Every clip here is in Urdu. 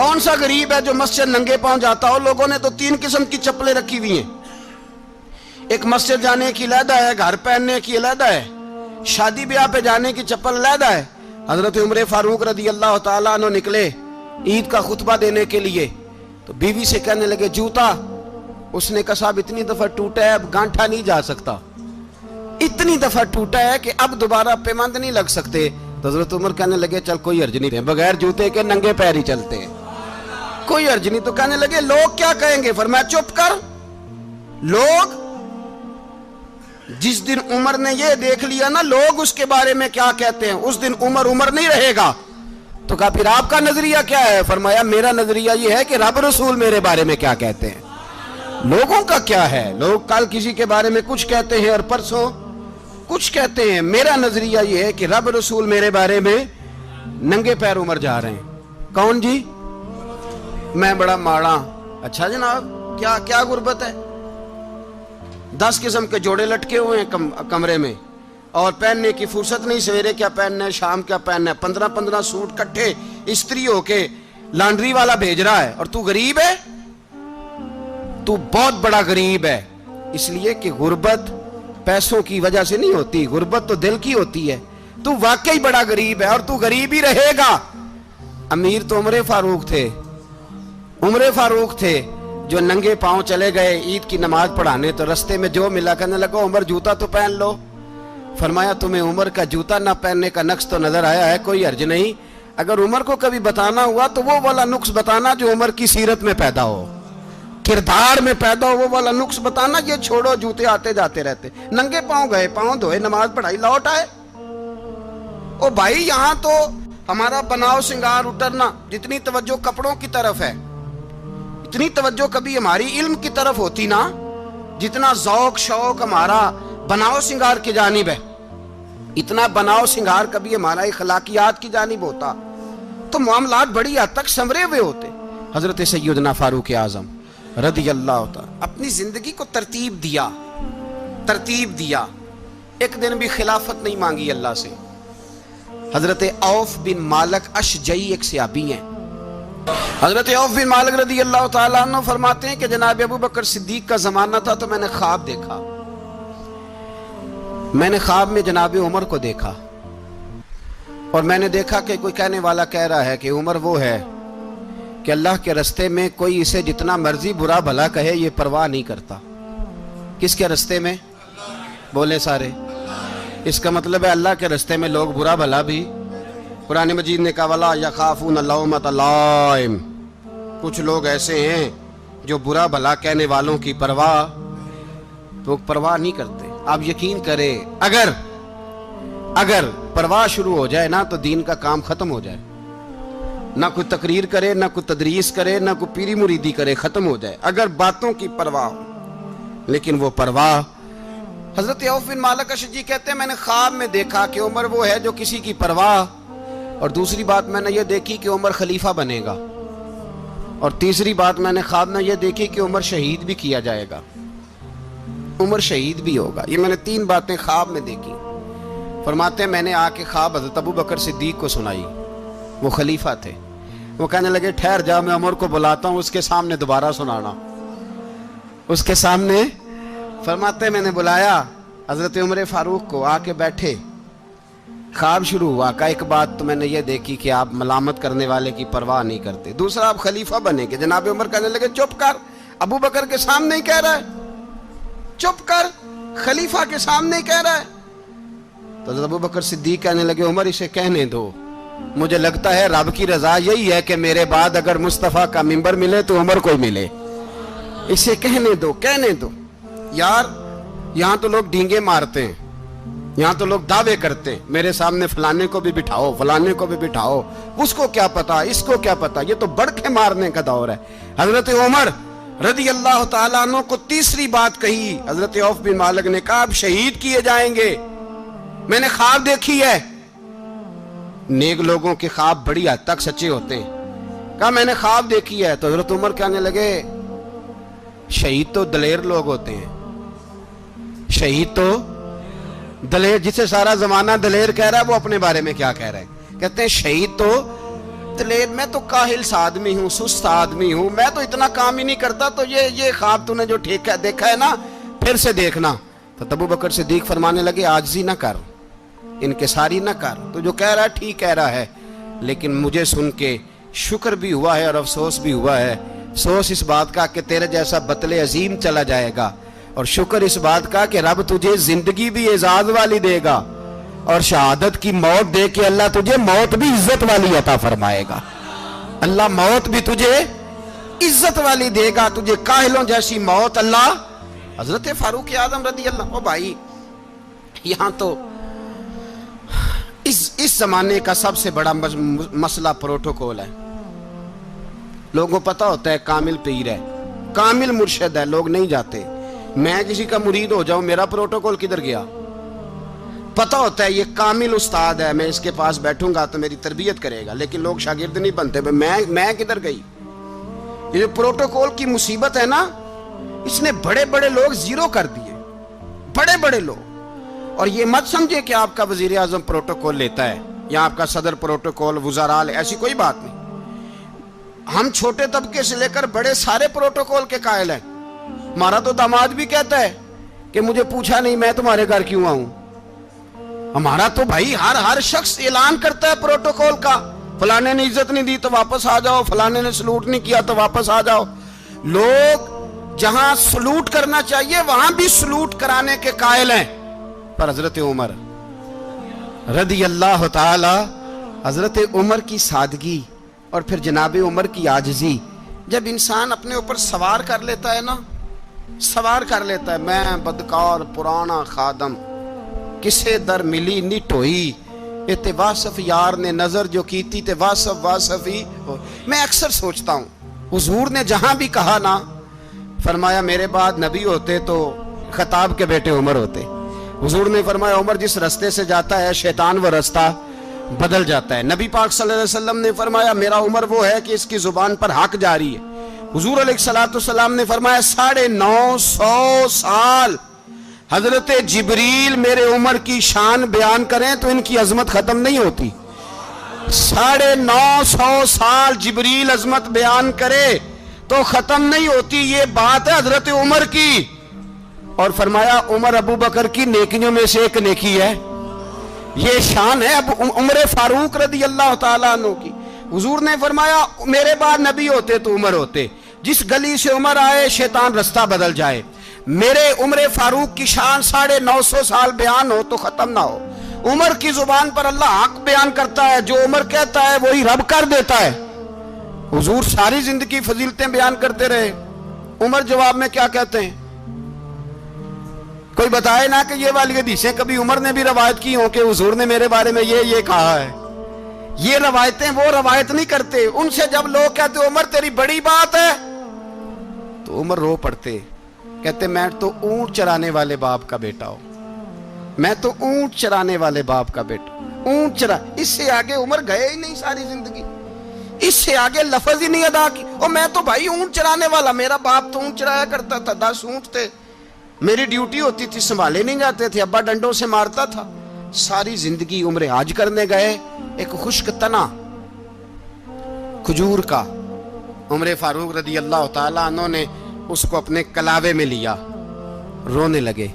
کون سا غریب ہے جو مسجد ننگے پاؤں جاتا ہو؟ لوگوں نے تو 3 قسم کی چپلیں رکھی ہوئی ہیں، ایک مسجد جانے کی علیحدہ ہے، گھر پہننے کی علیحدہ ہے، شادی بیاہ پہ جانے کی چپل علیحدہ ہے۔ حضرت عمر فاروق رضی اللہ تعالیٰ عنہ نکلے عید کا خطبہ دینے کے لیے، تو بیوی سے کہنے لگے جوتا، اس نے کہا صاحب اتنی دفعہ ٹوٹا ہے اب گانٹھا نہیں جا سکتا، اتنی دفعہ ٹوٹا ہے کہ اب دوبارہ پیمند نہیں لگ سکتے۔ تو حضرت عمر کہنے لگے چل کوئی حرج نہیں، بغیر جوتے کے ننگے پیر ہی چلتے ہیں، کوئی حرج نہیں۔ تو کہنے لگے لوگ کیا کہیں گے؟ فرمایا چپ کر، لوگ جس دن عمر نے یہ دیکھ لیا نا لوگ اس کے بارے میں کیا کہتے ہیں، اس دن عمر عمر نہیں رہے گا۔ تو کہا پھر آپ کا نظریہ کیا ہے؟ فرمایا میرا نظریہ یہ ہے کہ رب رسول میرے بارے میں کیا کہتے ہیں، لوگوں کا کیا ہے؟ لوگ کل کسی کے بارے میں کچھ کہتے ہیں اور پرسوں کچھ کہتے ہیں، میرا نظریہ یہ ہے کہ رب رسول میرے بارے میں ننگے پیر عمر جا رہے ہیں۔ کون جی؟ میں بڑا ماڑا۔ اچھا جناب، کیا کیا غربت ہے؟ 10 قسم کے جوڑے لٹکے ہوئے ہیں کمرے میں، اور پہننے کی فرصت نہیں، سویرے کیا پہننا ہے، شام کیا پہننا ہے، 15 سوٹ کٹھے استری ہو کے لانڈری والا بھیج رہا ہے، اور تو غریب ہے، تو بہت بڑا غریب ہے۔ اس لیے کہ غربت پیسوں کی وجہ سے نہیں ہوتی، غربت تو دل کی ہوتی ہے۔ تو واقعی بڑا غریب ہے اور تو غریب ہی رہے گا۔ امیر تو عمر فاروق تھے، عمر فاروق تھے جو ننگے پاؤں چلے گئے عید کی نماز پڑھانے، تو رستے میں جو ملا کہنے لگا عمر جوتا تو پہن لو۔ فرمایا تمہیں عمر کا جوتا نہ پہننے کا نقص تو نظر آیا ہے، کوئی حرج نہیں، اگر عمر کو کبھی بتانا ہوا تو وہ والا نقص بتانا جو عمر کی سیرت میں پیدا ہو، کردار میں پیدا ہو، وہ والا نقص بتانا، یہ چھوڑو جوتے آتے جاتے رہتے۔ ننگے پاؤں گئے، پاؤں دھوئے، نماز پڑھائی، لوٹ آئے۔ او بھائی یہاں تو ہمارا بناؤ سنگار اترنا، جتنی توجہ کپڑوں کی طرف ہے اتنی توجہ کبھی ہماری علم کی طرف ہوتی نا، جتنا ذوق شوق ہمارا بناؤ سنگار کی جانب ہے، اتنا بناؤ سنگار کبھی ہمارا اخلاقیات کی جانب ہوتا تو معاملات بڑی حد تک سنورے ہوئے ہوتے۔ حضرت سیدنا فاروق اعظم رضی اللہ تعالی اپنی زندگی کو ترتیب دیا، ایک دن بھی خلافت نہیں مانگی اللہ سے۔ حضرت عوف بن مالک اشجعی ایک صحابی ہیں، حضرت عوف بن مالک رضی اللہ تعالیٰ عنہ فرماتے ہیں کہ جناب ابو بکر صدیق کا زمانہ تھا تو میں نے خواب دیکھا، میں نے خواب میں جناب عمر کو دیکھا، اور میں نے دیکھا کہ کوئی کہنے والا کہہ رہا ہے کہ عمر وہ ہے کہ اللہ کے رستے میں کوئی اسے جتنا مرضی برا بھلا کہے یہ پرواہ نہیں کرتا۔ کس کے رستے میں؟ بولے سارے۔ اس کا مطلب ہے اللہ کے رستے میں لوگ برا بھلا بھی، قرآن مجید نے کہا وَلَا يَخَافُونَ لَوْمَةَ لَائِمٍ، کچھ لوگ ایسے ہیں جو برا بھلا کہنے والوں کی پرواہ نہیں کرتے۔ آپ یقین کریں اگر پرواہ شروع ہو جائے نا تو دین کا کام ختم ہو جائے، نہ کوئی تقریر کرے، نہ کوئی تدریس کرے، نہ کوئی پیری مریدی کرے، ختم ہو جائے اگر باتوں کی پرواہ ہو۔ لیکن وہ پرواہ، حضرت عوف بن مالک اشجعی کہتے ہیں میں نے خواب میں دیکھا کہ عمر وہ ہے جو کسی کی پرواہ، اور دوسری بات میں نے یہ دیکھی کہ عمر خلیفہ بنے گا، اور تیسری بات میں نے خواب میں یہ دیکھی کہ عمر شہید بھی کیا جائے گا، عمر شہید بھی ہوگا۔ یہ میں نے 3 باتیں خواب میں دیکھی۔ فرماتے ہیں میں نے آ کے خواب حضرت ابو بکر صدیق کو سنائی، وہ خلیفہ تھے، وہ کہنے لگے ٹھہر جا میں عمر کو بلاتا ہوں، اس کے سامنے دوبارہ سنانا، اس کے سامنے۔ فرماتے ہیں میں نے بلایا حضرت عمر فاروق کو، آ کے بیٹھے، خواب شروع ہوا۔ کہا ایک بات تو میں نے یہ دیکھی کہ آپ ملامت کرنے والے کی پرواہ نہیں کرتے، دوسرا آپ خلیفہ بنے گے۔ جناب عمر کہنے لگے چپ کر، ابو بکر کے سامنے ہی کہہ رہا ہے، چپ کر، خلیفہ کے سامنے ہی کہہ رہا ہے۔ تو حضرت ابو بکر صدیق کہنے لگے عمر اسے کہنے دو، مجھے لگتا ہے رب کی رضا یہی ہے کہ میرے بعد اگر مصطفیٰ کا منبر ملے تو عمر کو ملے، اسے کہنے دو۔ یار یہاں تو لوگ ڈینگے مارتے ہیں، یہاں تو لوگ دعوے کرتے ہیں میرے سامنے فلانے کو بھی بٹھاؤ، فلانے کو بھی بٹھاؤ، اس کو کیا پتا، اس کو کیا پتا، یہ تو بڑکے مارنے کا دور ہے۔ حضرت عمر رضی اللہ تعالیٰ عنہ کو تیسری بات کہی، حضرت عوف بن مالک نے کہا آپ شہید کیے جائیں گے، میں نے خواب دیکھی ہے۔ نیک لوگوں کے خواب بڑی حد تک سچے ہوتے ہیں۔ کہا میں نے خواب دیکھی ہے۔ تو حضرت عمر کہنے لگے شہید تو دلیر لوگ ہوتے ہیں، شہید تو دلیر، جسے سارا زمانہ دلیر کہہ رہا ہے وہ اپنے بارے میں کیا کہہ رہے ہیں؟ کہتے ہیں شہید تو بتلے، میں تو کاہل سا آدمی ہوں، سست آدمی ہوں، میں تو اتنا کام ہی نہیں کرتا، تو یہ خواب تو نے جو دیکھا ہے نا پھر سے دیکھنا۔ تو ابو بکر صدیق فرمانے لگے عاجزی نہ کر، انکساری نہ کر، تو جو کہہ رہا ہے ٹھیک کہہ رہا ہے، لیکن مجھے سن کے شکر بھی ہوا ہے اور افسوس بھی ہوا ہے۔ افسوس اس بات کا کہ تیرے جیسا بتلے عظیم چلا جائے گا، اور شکر اس بات کا کہ رب تجھے زندگی بھی اعزاز والی دے گا، اور شہادت کی موت دے کے اللہ تجھے موت بھی عزت والی عطا فرمائے گا۔ اللہ موت بھی تجھے عزت والی دے گا، تجھے کاہلوں جیسی موت اللہ۔ حضرت فاروق اعظم رضی اللہ، او بھائی یہاں تو اس زمانے کا سب سے بڑا مسئلہ پروٹوکول ہے۔ لوگوں کو پتہ ہوتا ہے کامل پیر ہے، کامل مرشد ہے، لوگ نہیں جاتے۔ میں کسی کا مرید ہو جاؤں، میرا پروٹوکول کدھر گیا؟ پتہ ہوتا ہے یہ کامل استاد ہے، میں اس کے پاس بیٹھوں گا تو میری تربیت کرے گا، لیکن لوگ شاگرد نہیں بنتے۔ میں کدھر گئی؟ یہ جو پروٹوکول کی مصیبت ہے نا، اس نے بڑے بڑے لوگ زیرو کر دیے، بڑے بڑے لوگ۔ اور یہ مت سمجھے کہ آپ کا وزیر اعظم پروٹوکول لیتا ہے یا آپ کا صدر پروٹوکول، وزراء، ایسی کوئی بات نہیں۔ ہم چھوٹے طبقے سے لے کر بڑے سارے پروٹوکول کے قائل ہیں۔ ہمارا تو داماد بھی کہتا ہے کہ مجھے پوچھا نہیں میں تمہارے گھر کیوں آؤں۔ ہمارا تو بھائی ہر شخص اعلان کرتا ہے پروٹوکول کا، فلانے نے عزت نہیں دی تو واپس آ جاؤ، فلانے نے سلوٹ نہیں کیا تو واپس آ جاؤ۔ لوگ جہاں سلوٹ کرنا چاہیے وہاں بھی سلوٹ کرانے کے قائل ہیں۔ پر حضرت عمر رضی اللہ تعالی، حضرت عمر کی سادگی اور پھر جناب عمر کی عاجزی، جب انسان اپنے اوپر سوار کر لیتا ہے نا، سوار کر لیتا ہے، میں بدکار پرانا خادم، کسے در ملی نٹ ہوئی، تے واصف یار نے نظر جو کی تھی تے واصف ہی ہو۔ میں اکثر سوچتا ہوں حضور نے جہاں بھی کہا نا، فرمایا میرے بعد نبی ہوتے تو خطاب کے بیٹے عمر ہوتے۔ حضور نے فرمایا عمر جس رستے سے جاتا ہے شیطان وہ رستہ بدل جاتا ہے۔ نبی پاک صلی اللہ علیہ وسلم نے فرمایا میرا عمر وہ ہے کہ اس کی زبان پر حق جاری ہے۔ حضور علیہ السلام نے فرمایا 950 سال حضرت جبریل میرے عمر کی شان بیان کریں تو ان کی عظمت ختم نہیں ہوتی۔ 950 سال جبریل عظمت بیان کرے تو ختم نہیں ہوتی۔ یہ بات ہے حضرت عمر کی، اور فرمایا عمر ابو بکر کی نیکیوں میں سے ایک نیکی ہے۔ یہ شان ہے اب عمر فاروق رضی اللہ تعالیٰ عنہ کی۔ حضور نے فرمایا میرے بعد نبی ہوتے تو عمر ہوتے، جس گلی سے عمر آئے شیطان رستہ بدل جائے۔ میرے عمر فاروق کی شان 950 سال بیان ہو تو ختم نہ ہو۔ عمر کی زبان پر اللہ حق بیان کرتا ہے، جو عمر کہتا ہے وہی رب کر دیتا ہے۔ حضور ساری زندگی فضیلتیں بیان کرتے رہے، عمر جواب میں کیا کہتے ہیں؟ کوئی بتائے نا کہ یہ والی حدیثیں کبھی عمر نے بھی روایت کی ہوں کہ حضور نے میرے بارے میں یہ کہا ہے۔ یہ روایتیں وہ روایت نہیں کرتے، ان سے جب لوگ کہتے عمر تیری بڑی بات ہے تو عمر رو پڑتے، کہتے میں تو اونٹ چرانے والے باپ کا بیٹا ہوں، میں تو اونٹ چرانے والے باپ کا بیٹا، اونٹ چرا۔ اس سے آگے عمر گئے ہی نہیں ساری زندگی، اس سے آگے لفظ ہی نہیں ادا کی۔ اور میں تو بھائی اونٹ چرانے والا، میرا باپ تو اونٹ چرایا کرتا تھا، 10 اونٹ تھے، میری ڈیوٹی ہوتی تھی، سنبھالے نہیں جاتے تھے، ابا ڈنڈوں سے مارتا تھا۔ ساری زندگی عمر حج کرنے گئے، ایک خشک تنا کھجور کا عمر فاروق رضی اللہ تعالیٰ عنہ نے اس کو اپنے کلاوے میں لیا، رونے لگے۔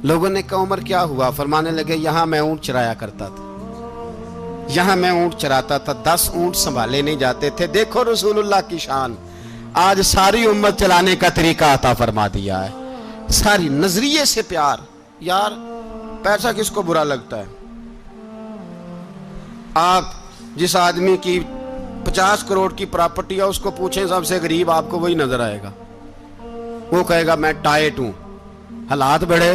لوگوں نے کہا عمر کیا ہوا؟ فرمانے لگے یہاں میں اونٹ چرایا کرتا تھا، یہاں میں اونٹ چراتا تھا، 10 اونٹ سنبھالے نہیں جاتے تھے۔ دیکھو رسول اللہ کی شان، آج ساری امت چلانے کا طریقہ عطا فرما دیا ہے، ساری نظریے سے پیار۔ یار پیسہ کس کو برا لگتا ہے؟ آپ جس آدمی کی 50 کروڑ کی پراپرٹی ہے اس کو پوچھیں سب سے غریب، آپ کو وہی نظر آئے گا۔ وہ کہے گا میں ٹائٹ ہوں، حالات بڑے۔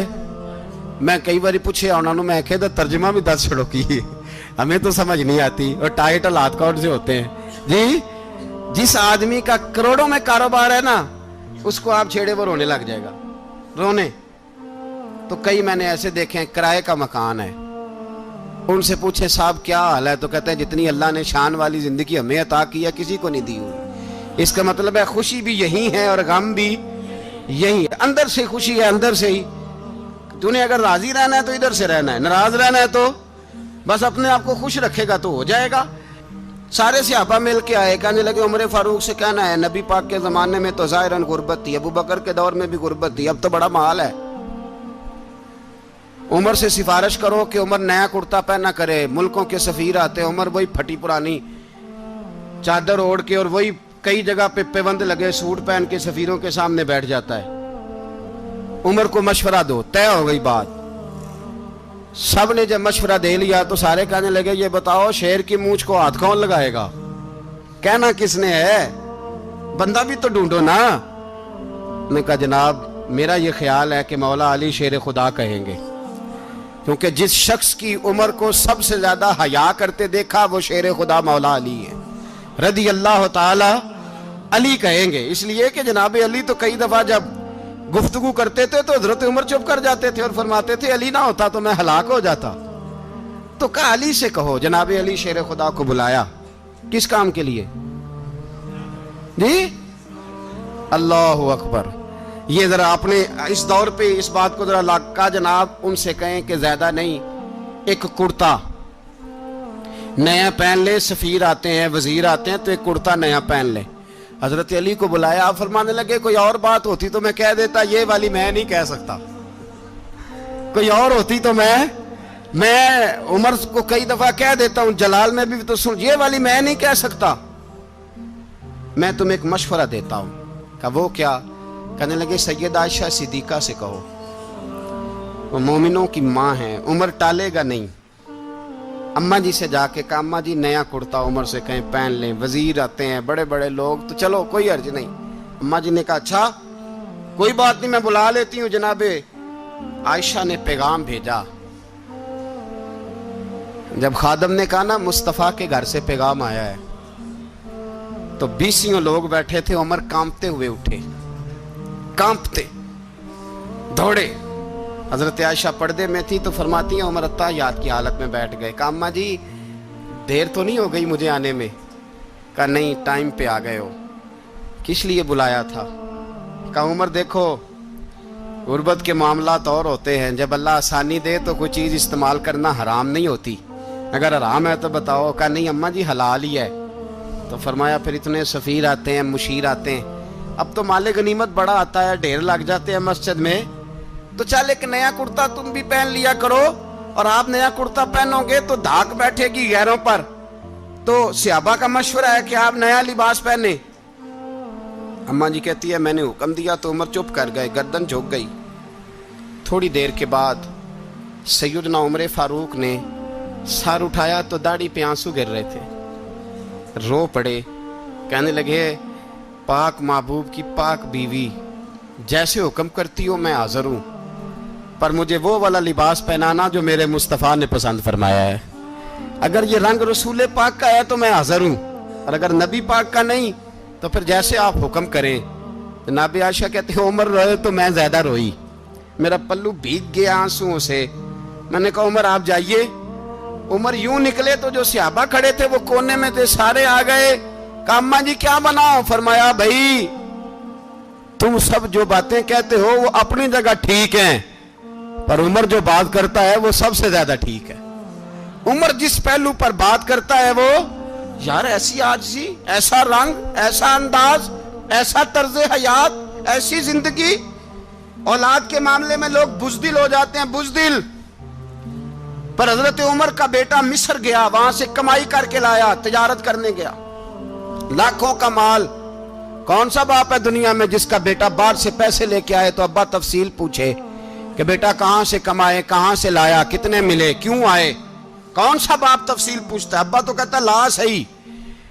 میں کئی باری پوچھے انہوں نے، میں کہتا ترجمہ بھی 10 چھڑوں کی، ہمیں تو سمجھ نہیں آتی، اور ٹائٹ حالات کون سے ہوتے ہیں جی؟ جس آدمی کا کروڑوں میں کاروبار ہے نا، اس کو آپ چھیڑے وہ رونے لگ جائے گا، رونے۔ تو کئی میں نے ایسے دیکھے ہیں کرائے کا مکان ہے، ان سے پوچھے صاحب کیا حال ہے، تو کہتے ہیں جتنی اللہ نے شان والی زندگی ہمیں عطا کی ہے کسی کو نہیں دی ہوئی۔ اس کا مطلب ہے خوشی بھی یہی ہے اور غم بھی یہی ہے، اندر سے خوشی ہے، اندر سے ہی۔ تو نے اگر راضی رہنا ہے تو ادھر سے رہنا ہے، ناراض رہنا ہے تو بس اپنے آپ کو خوش رکھے گا تو ہو جائے گا۔ سارے صحابہ مل کے آئے، کہنے لگے عمر فاروق سے کہنا ہے نبی پاک کے زمانے میں تو ظاہراً غربت تھی، ابو بکر کے دور میں بھی غربت تھی، اب تو بڑا مال ہے، عمر سے سفارش کرو کہ عمر نیا کرتا پہنا کرے۔ ملکوں کے سفیر آتے، عمر وہی پھٹی پرانی چادر اوڑھ کے اور وہی کئی جگہ پہ پیوند لگے سوٹ پہن کے سفیروں کے سامنے بیٹھ جاتا ہے۔ عمر کو مشورہ دو، طے ہو گئی بات۔ سب نے جب مشورہ دے لیا تو سارے کہنے لگے یہ بتاؤ شیر کی مونچھ کو ہاتھ کون لگائے گا؟ کہنا کس نے ہے؟ بندہ بھی تو ڈھونڈو نا۔ نے کہا جناب میرا یہ خیال ہے کہ مولا علی شیر خدا کہیں گے، کیونکہ جس شخص کی عمر کو سب سے زیادہ حیا کرتے دیکھا وہ شیر خدا مولا علی ہے رضی اللہ تعالی علی کہیں گے، اس لیے کہ جناب علی تو کئی دفعہ جب گفتگو کرتے تھے تو حضرت عمر چپ کر جاتے تھے اور فرماتے تھے علی نہ ہوتا تو میں ہلاک ہو جاتا۔ تو کہا علی سے کہو۔ جناب علی شیر خدا کو بلایا، کس کام کے لیے؟ جی اللہ اکبر۔ یہ ذرا اپنے اس دور پہ اس بات کو ذرا لاکا جناب ان سے کہیں کہ زیادہ نہیں، ایک کرتا نیا پہن لے، سفیر آتے ہیں وزیر آتے ہیں تو ایک کرتا نیا پہن لے۔ حضرت علی کو بلایا، آپ فرمانے لگے کوئی اور بات ہوتی تو میں کہہ دیتا، یہ والی میں نہیں کہہ سکتا، کوئی اور ہوتی تو میں عمر کو کئی دفعہ کہہ دیتا ہوں، جلال میں بھی تو سن، یہ والی میں نہیں کہہ سکتا، میں تمہیں ایک مشورہ دیتا ہوں۔ کہا وہ کیا؟ کہنے لگے سید عائشہ صدیقہ سے کہو، وہ مومنوں کی ماں ہیں، عمر ٹالے گا نہیں۔ اماں جی سے جا کے کہا اماں جی نیا کرتا عمر سے کہیں پہن لیں، وزیر آتے ہیں بڑے بڑے لوگ تو چلو کوئی حرج نہیں۔ اماں جی نے کہا اچھا کوئی بات نہیں میں بلا لیتی ہوں۔ جناب عائشہ نے پیغام بھیجا، جب خادم نے کہا نا مصطفیٰ کے گھر سے پیغام آیا ہے تو 20 لوگ بیٹھے تھے، عمر کانپتے ہوئے اٹھے، کانپتے دوڑے۔ حضرت عائشہ پردے میں تھی تو فرماتی ہیں عمر اتحیات کی حالت میں بیٹھ گئے۔ کہا اماں جی دیر تو نہیں ہو گئی مجھے آنے میں؟ کہا نہیں ٹائم پہ آ گئے ہو۔ کس لیے بلایا تھا؟ کہا عمر دیکھو غربت کے معاملات اور ہوتے ہیں، جب اللہ آسانی دے تو کوئی چیز استعمال کرنا حرام نہیں ہوتی، اگر حرام ہے تو بتاؤ۔ کہا نہیں اماں جی حلال ہی ہے۔ تو فرمایا پھر اتنے سفیر آتے ہیں مشیر آتے ہیں، اب تو مال غنیمت بڑا آتا ہے، ڈھیر لگ جاتے ہیں مسجد میں، تو چل ایک نیا کرتا تم بھی پہن لیا کرو، اور آپ نیا کرتا پہنو گے تو دھاک بیٹھے گی غیروں پر۔ تو صحابہ کا مشورہ ہے کہ آپ نیا لباس پہنے۔ اماں جی کہتی ہے میں نے حکم دیا تو عمر چپ کر گئے، گردن جھک گئی۔ تھوڑی دیر کے بعد سیدنا عمر فاروق نے سر اٹھایا تو داڑھی پہ آنسو گر رہے تھے، رو پڑے، کہنے لگے پاک محبوب کی پاک بیوی جیسے حکم کرتی ہو میں حاضر ہوں، پر مجھے وہ والا لباس پہنانا جو میرے مصطفیٰ نے پسند فرمایا ہے، اگر یہ رنگ رسول پاک کا ہے تو میں حاضر ہوں، اور اگر نبی پاک کا نہیں تو پھر جیسے آپ حکم کریں۔ جناب عائشہ کہتے ہیں عمر روئے تو میں زیادہ روئی، میرا پلو بھیگ گیا آنسوؤں سے۔ میں نے کہا عمر آپ جائیے۔ عمر یوں نکلے تو جو صحابہ کھڑے تھے وہ کونے میں تھے، سارے آ گئے۔ کہا اماں جی کیا بناؤ؟ فرمایا بھائی تم سب جو باتیں کہتے ہو وہ اپنی جگہ ٹھیک ہیں، پر عمر جو بات کرتا ہے وہ سب سے زیادہ ٹھیک ہے۔ عمر جس پہلو پر بات کرتا ہے وہ یار ایسی عاجزی، ایسا رنگ، ایسا انداز، ایسا طرز حیات، ایسی زندگی۔ اولاد کے معاملے میں لوگ بزدل ہو جاتے ہیں، بزدل، پر حضرت عمر کا بیٹا مصر گیا، وہاں سے کمائی کر کے لایا، تجارت کرنے گیا، لاکھوں کا مال۔ کون سا باپ ہے دنیا میں جس کا بیٹا باہر سے پیسے لے کے آئے تو ابا تفصیل پوچھے کہ بیٹا کہاں سے کمائے، کہاں سے لایا، کتنے ملے، کیوں آئے؟ کون سا باپ تفصیل پوچھتا ہے؟ ابا تو کہتا ہے لا صحیح،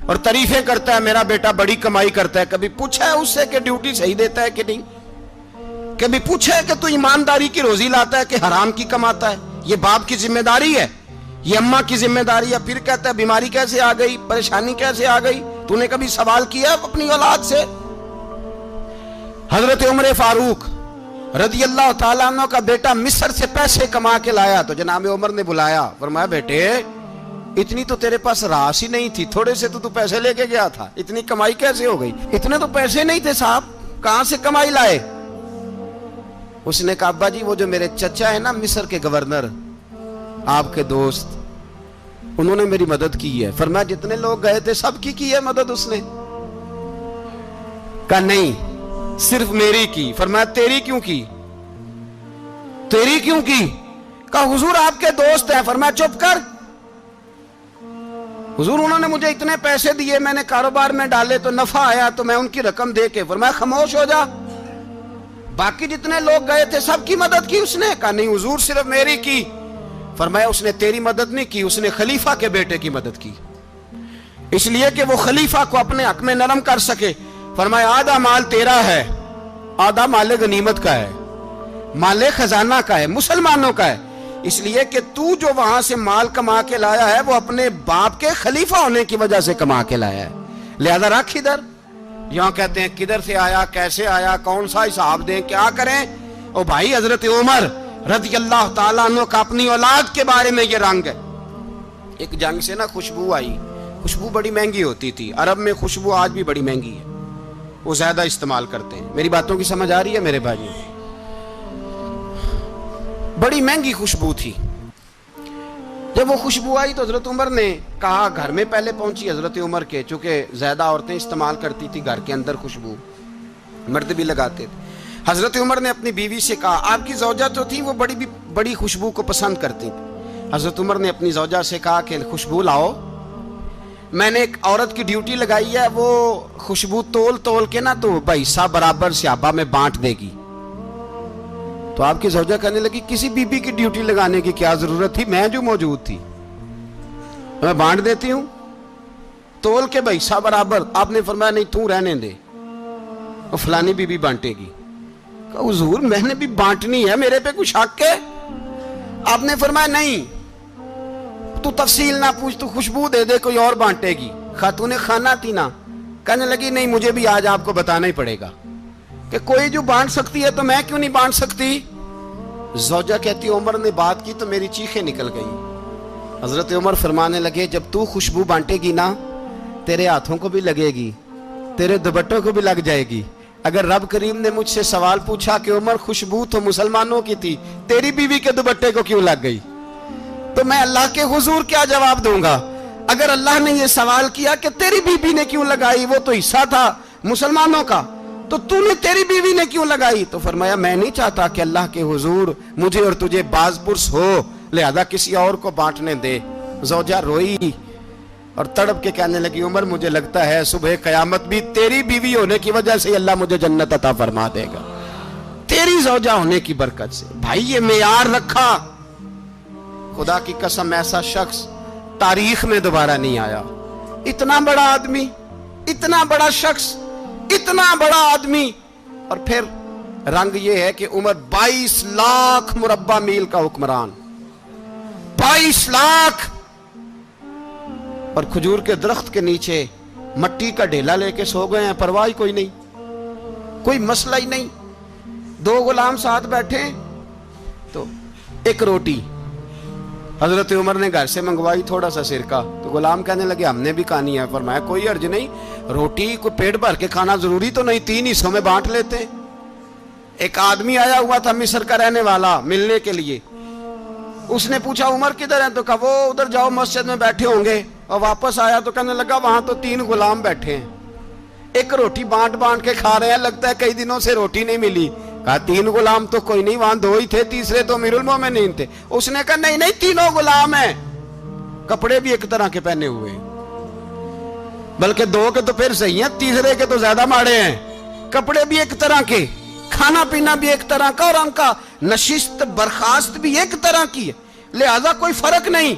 اور تعریفیں کرتا ہے میرا بیٹا بڑی کمائی کرتا ہے۔ کبھی پوچھا ہے اس سے کہ ڈیوٹی صحیح دیتا ہے کہ نہیں؟ کبھی پوچھا ہے کہ تو ایمانداری کی روزی لاتا ہے کہ حرام کی کماتا ہے؟ یہ باپ کی ذمہ داری ہے، یہ اماں کی ذمہ داری ہے۔ پھر کہتا ہے بیماری کیسے آ گئی، پریشانی کیسے آ گئی؟ تو نے کبھی سوال کیا اپنی اولاد سے؟ حضرت عمر فاروق رضی اللہ تعالیٰ عنہ کا بیٹا مصر سے پیسے کما کے لایا تو جناب عمر نے بلایا، فرمایا بیٹے اتنی تو تیرے پاس راس ہی نہیں تھی، تھوڑے سے تو پیسے لے کے گیا تھا، اتنی کمائی کیسے ہو گئی؟ اتنے تو پیسے نہیں تھے صاحب، کہاں سے کمائی لائے؟ اس نے کہا ابا جی وہ جو میرے چچا ہے نا مصر کے گورنر، آپ کے دوست، انہوں نے میری مدد کی ہے. فرمایا جتنے لوگ گئے تھے سب کی ہے مدد اس نے؟ کہا نہیں صرف میری کی. فرمایا تیری کیوں کی؟ تیری کیوں کی؟ کہا حضور آپ کے دوست ہیں. فرمایا چپ کر حضور انہوں نے مجھے اتنے پیسے دیے, میں نے کاروبار میں ڈالے تو نفع آیا تو میں ان کی رقم دے کے. فرمایا خاموش ہو جا, باقی جتنے لوگ گئے تھے سب کی مدد کی اس نے؟ کہا نہیں حضور صرف میری کی. فرمایا اس نے تیری مدد نہیں کی, اس نے خلیفہ کے بیٹے کی مدد کی, اس لیے کہ وہ خلیفہ کو اپنے حق میں نرم کر سکے. فرمایا آدھا مال تیرا ہے, آدھا مال غنیمت کا ہے, مال خزانہ کا ہے, مسلمانوں کا ہے, اس لیے کہ تو جو وہاں سے مال کما کے لایا ہے وہ اپنے باپ کے خلیفہ ہونے کی وجہ سے کما کے لایا ہے, لہذا رکھ ادھر. یہاں کہتے ہیں کدھر سے آیا, کیسے آیا, کون سا حساب دیں, کیا کریں؟ او بھائی حضرت عمر رضی اللہ تعالیٰ عنہ کا اپنی اولاد کے بارے میں یہ رنگ ہے. ایک جنگ سے نا خوشبو آئی, خوشبو بڑی مہنگی ہوتی تھی, عرب میں خوشبو آج بھی بڑی مہنگی ہے, وہ زیادہ استعمال کرتے ہیں. میری باتوں کی سمجھ آ رہی ہے میرے بھائی؟ بڑی مہنگی خوشبو تھی. جب وہ خوشبو آئی تو حضرت عمر نے کہا, گھر میں پہلے پہنچی حضرت عمر کے, چونکہ زیادہ عورتیں استعمال کرتی تھی گھر کے اندر خوشبو, مرد بھی لگاتے تھے. حضرت عمر نے اپنی بیوی سے کہا, آپ کی زوجہ تو تھی وہ بڑی خوشبو کو پسند کرتی تھی. حضرت عمر نے اپنی زوجہ سے کہا کہ خوشبو لاؤ, میں نے ایک عورت کی ڈیوٹی لگائی ہے, وہ خوشبو تول کے نا تو حصہ برابر صحابہ میں بانٹ دے گی. تو آپ کی زوجہ کہنے لگی کسی بی بی کی ڈیوٹی لگانے کی کیا ضرورت تھی, میں جو موجود تھی میں بانٹ دیتی ہوں تول کے حصہ برابر. آپ نے فرمایا نہیں تو رہنے دے, وہ فلانی بی بی بانٹے گی. کہا حضور میں نے بھی بانٹنی ہے, میرے پہ کچھ حق ہے؟ آپ نے فرمایا نہیں تو تفصیل نہ پوچھ, تو خوشبو دے دے, کوئی اور بانٹے گی. خاتون خانہ تھی نا, کہنے لگی نہیں مجھے بھی آج آپ کو بتانا ہی پڑے گا کہ کوئی جو بانٹ سکتی ہے تو میں کیوں نہیں بانٹ سکتی. زوجہ کہتی عمر نے بات کی تو میری چیخیں نکل گئی. حضرت عمر فرمانے لگے جب تو خوشبو بانٹے گی نا تیرے ہاتھوں کو بھی لگے گی, تیرے دوپٹوں کو بھی لگ جائے گی. اگر رب کریم نے مجھ سے سوال پوچھا کہ عمر خوشبو تو مسلمانوں کی تھی, تیری بیوی کے دوپٹے کو کیوں لگ گئی, تو میں اللہ کے حضور کیا جواب دوں گا؟ اگر اللہ نے یہ سوال کیا کہ تیری بیوی نے کیوں لگائی, وہ تو حصہ تھا مسلمانوں کا, تو تو نے تیری بیوی نے کیوں لگائی؟ تو فرمایا میں نہیں چاہتا کہ اللہ کے حضور مجھے اور تجھے باز پرس ہو, لہذا کسی اور کو بانٹنے دے. زوجہ روئی اور تڑپ کے کہنے لگی عمر مجھے لگتا ہے صبح قیامت بھی تیری بیوی ہونے کی وجہ سے اللہ مجھے جنت عطا فرما دے گا, تیری زوجہ ہونے کی برکت سے. بھائی یہ معیار رکھا, خدا کی قسم ایسا شخص تاریخ میں دوبارہ نہیں آیا. اتنا بڑا آدمی, اتنا بڑا شخص, اتنا بڑا آدمی, اور پھر رنگ یہ ہے کہ عمر 22 لاکھ مربع میل کا حکمران, 22 لاکھ, اور کھجور کے درخت کے نیچے مٹی کا ڈھیلا لے کے سو گئے ہیں, پرواہ کوئی نہیں, کوئی مسئلہ ہی نہیں. 2 غلام ساتھ بیٹھے تو ایک روٹی حضرت عمر نے گھر سے منگوائی, تھوڑا سا سرکہ, تو غلام کہنے لگے ہم نے بھی کھانی ہے. فرمایا کوئی حرج نہیں, روٹی کو پیٹ بھر کے کھانا ضروری تو نہیں, 3 حصوں میں بانٹ لیتے ہیں. ایک آدمی آیا ہوا تھا مصر کا رہنے والا ملنے کے لیے, اس نے پوچھا عمر کدھر ہیں, تو کہا وہ ادھر جاؤ مسجد میں بیٹھے ہوں گے. اور واپس آیا تو کہنے لگا وہاں تو 3 غلام بیٹھے ہیں, ایک روٹی بانٹ کے کھا رہے ہیں, لگتا ہے کئی دنوں سے روٹی نہیں ملی. کہا 3 غلام تو کوئی نہیں, وہاں 2 ہی تھے, تیسرے تو امیر المومنین تھے. اس نے کہا نہیں 3 غلام ہیں, کپڑے بھی ایک طرح کے پہنے ہوئے, بلکہ 2 کے تو پھر صحیح ہیں, تیسرے کے تو زیادہ ماڑے ہیں. کپڑے بھی ایک طرح کے, کھانا پینا بھی ایک طرح کا, اور ان کا نشست برخاست بھی ایک طرح کی ہے, لہذا کوئی فرق نہیں.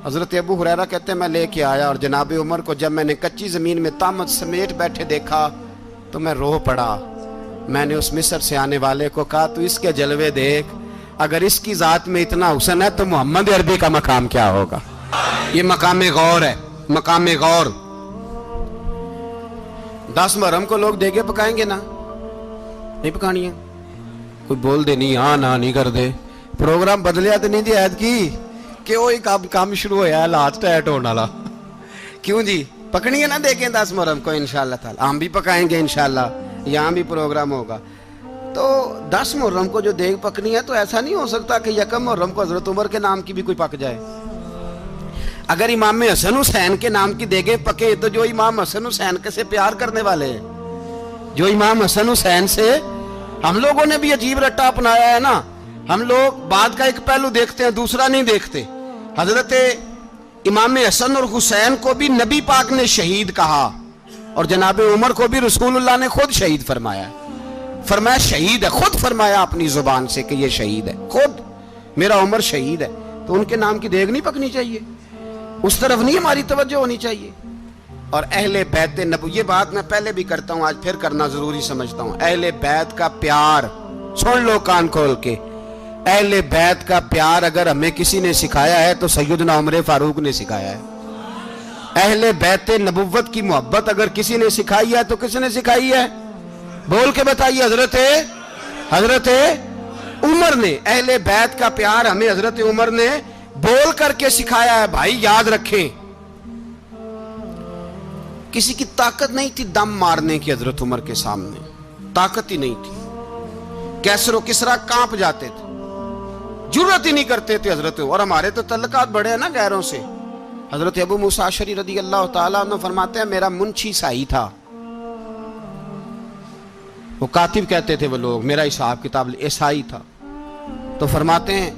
حضرت ابو ہریرہ کہتے ہیں میں لے کے آیا, اور جناب عمر کو جب میں نے کچی زمین میں تامت سمیٹ بیٹھے دیکھا تو میں رو پڑا. میں نے اس مصر سے آنے والے کو کہا تو اس کے جلوے دیکھ, اگر اس کی ذات میں اتنا حسن ہے تو محمد عربی کا مقام کیا ہوگا. یہ مقام غور ہے, مقام غور. 10 محرم کو لوگ دیگے پکائیں گے نا, نہیں پکانی ہے, کوئی بول دے نہیں, ہاں نہ نہیں کر دے, پروگرام بدلیا تو نہیں دی عید کی کہ وہی کام شروع ہویا ہے لات ٹائٹ ہونے والا. کیوں جی, پکنی ہے نا دیکھیں 10 محرم کو انشاءاللہ تعالی, ہم بھی پکائیں گے انشاءاللہ, یہاں بھی پروگرام ہوگا. تو 10 محرم کو جو دیگ پکنی ہے تو ایسا نہیں ہو سکتا کہ 1 محرم کو حضرت عمر کے نام کی بھی کوئی پک جائے. اگر امام حسن حسین کے نام کی دیگیں پکے تو جو امام حسن حسین سے پیار کرنے والے ہیں، جو امام حسن حسین سے، ہم لوگوں نے بھی عجیب رٹا اپنایا ہے نا، ہم لوگ بات کا ایک پہلو دیکھتے ہیں دوسرا نہیں دیکھتے۔ حضرت امام حسن اور حسین کو بھی نبی پاک نے شہید کہا، اور جناب عمر کو بھی رسول اللہ نے خود شہید فرمایا، فرمایا شہید ہے، خود فرمایا اپنی زبان سے کہ یہ شہید ہے، خود میرا عمر شہید ہے۔ تو ان کے نام کی دیگ نہیں پکنی چاہیے، اس طرف نہیں ہماری توجہ ہونی چاہیے۔ اور اہل بیت نبوت، یہ بات میں پہلے بھی کرتا ہوں، آج پھر کرنا ضروری سمجھتا ہوں، اہل بیت کا پیار، سن لو کان کھول کے، اہل بیت کا پیار اگر ہمیں کسی نے سکھایا ہے تو سیدنا عمر فاروق نے سکھایا ہے۔ اہل بیت نبوت کی محبت اگر کسی نے سکھائی ہے تو کس نے سکھائی ہے؟ بول کے بتائیے، حضرت عمر نے۔ اہل بیت کا پیار ہمیں حضرت عمر نے بول کر کے سکھایا ہے۔ بھائی یاد رکھیں، کسی کی طاقت نہیں تھی دم مارنے کی حضرت عمر کے سامنے، طاقت ہی نہیں تھی، کیسر و کسرا کانپ جاتے تھے، جرأت ہی نہیں کرتے تھے حضرت۔ اور ہمارے تو تعلقات بڑے ہیں نا غیروں سے۔ حضرت ابو موسیٰ اشعری رضی اللہ تعالیٰ عنہ فرماتے ہیں میرا منشی سائی تھا، وہ کاتب کہتے تھے وہ لوگ، میرا حساب کتاب عیسائی تھا۔ تو فرماتے ہیں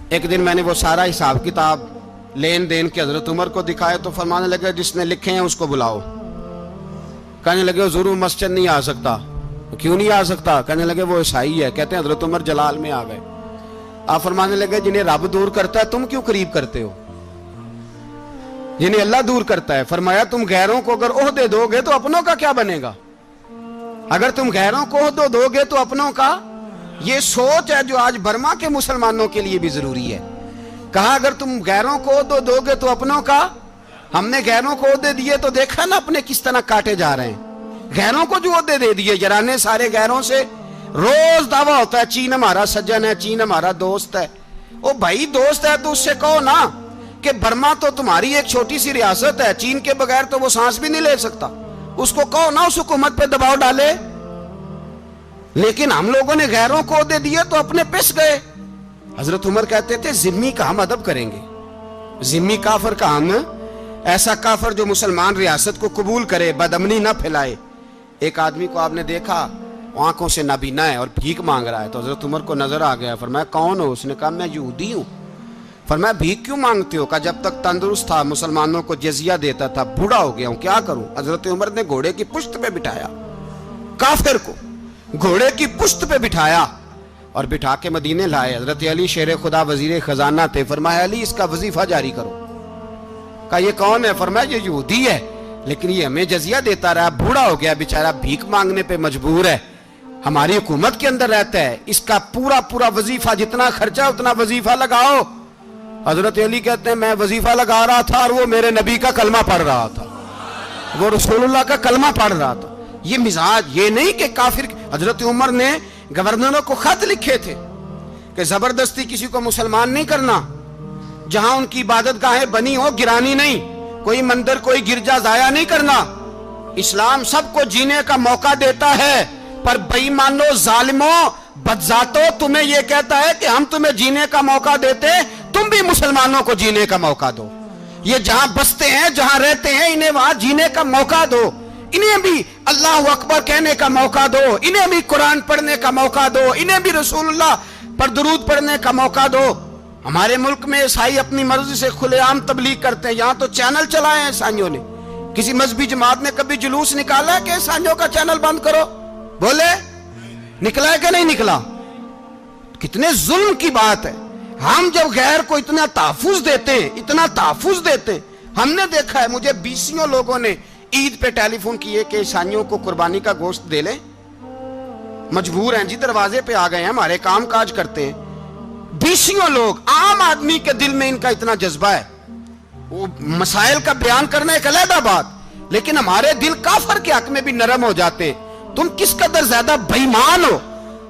ایک دن میں نے وہ سارا حساب کتاب لین دین کے حضرت عمر کو دکھائے تو فرمانے لگے جس نے لکھے ہیں اس کو بلاؤ۔ کہنے لگے حضور مسجد نہیں آ سکتا۔ کیوں نہیں آ سکتا؟ کہنے لگے وہ عیسائی ہے۔ کہتے ہیں حضرت عمر جلال میں آ گئے۔ آپ فرمانے لگے جنہیں رب دور کرتا ہے تم کیوں قریب کرتے ہو؟ جنہیں اللہ دور کرتا ہے۔ فرمایا تم غیروں کو اگر عہدے دو گے تو اپنوں کا کیا بنے گا؟ اگر تم غیروں کو عہدے دو گے تو اپنوں کا، یہ سوچ ہے جو آج برما کے مسلمانوں کے لیے بھی ضروری ہے۔ کہا اگر تم غیروں کو عہدے دو گے تو اپنوں کا۔ ہم نے غیروں کو عہدے دیے تو دیکھا نا اپنے کس طرح کاٹے جا رہے ہیں۔ غیروں کو جو عہدے دے دیے یارانے سارے غیروں سے، روز دعویٰ ہوتا ہے چین ہمارا سجن ہے، چین ہمارا دوست ہے۔ او بھائی دوست ہے تو اس سے کہو نا کہ برما تو تمہاری ایک چھوٹی سی ریاست ہے، چین کے بغیر تو وہ سانس بھی نہیں لے سکتا، اس کو کہو نا اس حکومت پہ دباؤ ڈالے۔ لیکن ہم لوگوں نے غیروں کو عہدے دیے تو اپنے پس گئے۔ حضرت عمر کہتے تھے ذمی کا ہم ادب کریں گے، ذمی کافر کا ہم، ایسا کافر جو مسلمان ریاست کو قبول کرے، بدامنی نہ پھیلائے۔ ایک آدمی کو آپ نے دیکھا آنکھوں سے نابینا ہے اور بھیک مانگ رہا ہے، تو حضرت عمر کو نظر آ گیا، فرمایا کون ہو؟ اس نے کہا میں یہودی ہوں۔ فرمایا بھیک کیوں مانگتے ہو؟ کہا جب تک تندرست تھا مسلمانوں کو جزیہ دیتا تھا، بوڑھا ہو گیا ہوں کیا کروں؟ حضرت عمر نے گھوڑے کی پشت پہ بٹھایا، کافر کو گھوڑے کی پشت پہ بٹھایا اور بٹھا کے مدینے لائے۔ حضرت علی شیر خدا وزیر خزانہ تھے، فرمایا علی اس کا وظیفہ جاری کرو۔ کہا یہ کون ہے؟ فرمایا یہ یہودی ہے لیکن یہ ہمیں جزیہ دیتا رہا، بوڑھا ہو گیا بیچارہ، بھیک مانگنے پہ مجبور ہے، ہماری حکومت کے اندر رہتا ہے، اس کا پورا وظیفہ جتنا خرچہ اتنا وظیفہ لگاؤ۔ حضرت علی کہتے ہیں میں وظیفہ لگا رہا تھا اور وہ میرے نبی کا کلمہ پڑھ رہا تھا، وہ رسول اللہ کا کلمہ پڑھ رہا تھا۔ یہ مزاج، یہ نہیں کہ کافر۔ حضرت عمر نے گورنروں کو خط لکھے تھے کہ زبردستی کسی کو مسلمان نہیں کرنا، جہاں ان کی عبادت گاہیں بنی ہو گرانی نہیں، کوئی مندر کوئی گرجا ضائع نہیں کرنا۔ اسلام سب کو جینے کا موقع دیتا ہے، پر بے ایمانو ظالموں بدذاتوں تمہیں یہ کہتا ہے کہ ہم تمہیں جینے کا موقع دیتے، تم بھی مسلمانوں کو جینے کا موقع دو۔ یہ جہاں بستے ہیں جہاں رہتے ہیں انہیں وہاں جینے کا موقع دو، انہیں بھی اللہ اکبر کہنے کا موقع دو، انہیں بھی قرآن پڑھنے کا موقع دو، انہیں بھی رسول اللہ پر درود پڑھنے کا موقع دو۔ ہمارے ملک میں عیسائی اپنی مرضی سے کھلے عام تبلیغ کرتے ہیں، یہاں تو چینل چلائے ہیں عیسائیوں نے۔ کسی مذہبی جماعت نے کبھی جلوس نکالا کہ عیسائیوں کا چینل بند کرو؟ بولے نکلا ہے کہ نہیں نکلا؟ کتنے ظلم کی بات ہے۔ ہم جب غیر کو اتنا تحفظ دیتے ہیں، اتنا تحفظ دیتے ہیں، ہم نے دیکھا ہے مجھے بیسیوں لوگوں نے عید پہ ٹیلی فون کیے کہ عیسائیوں کو قربانی کا گوشت دے لیں، مجبور ہیں جی، دروازے پہ آ گئے ہیں، ہمارے کام کاج کرتے ہیں۔ بیسیوں لوگ، عام آدمی کے دل میں ان کا اتنا جذبہ ہے، وہ مسائل کا بیان کرنا ایک علیحدہ بات، لیکن ہمارے دل کافر کے حق میں بھی نرم ہو جاتے ہیں۔ تم کس قدر زیادہ بے ایمان ہو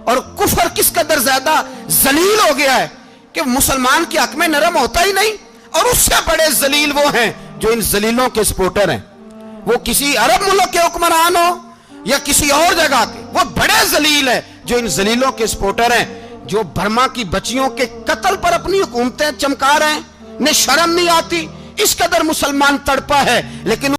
اور کفر کس قدر زیادہ ذلیل ہو گیا ہے کہ مسلمان کے حق میں نرم ہوتا ہی نہیں۔ اور اس سے بڑے ذلیل وہ ہیں جو ان ذلیلوں کے سپورٹر ہیں، وہ کسی عرب ملک کے حکمران ہو یا کسی اور جگہ کے، وہ بڑے ذلیل ہیں جو ان ذلیلوں کے سپورٹر ہیں، جو برما کی بچیوں کے قتل پر اپنی حکومتیں چمکا رہے ہیں۔ نے شرم نہیں آتی، اس قدر مسلمان تڑپا ہے، لیکن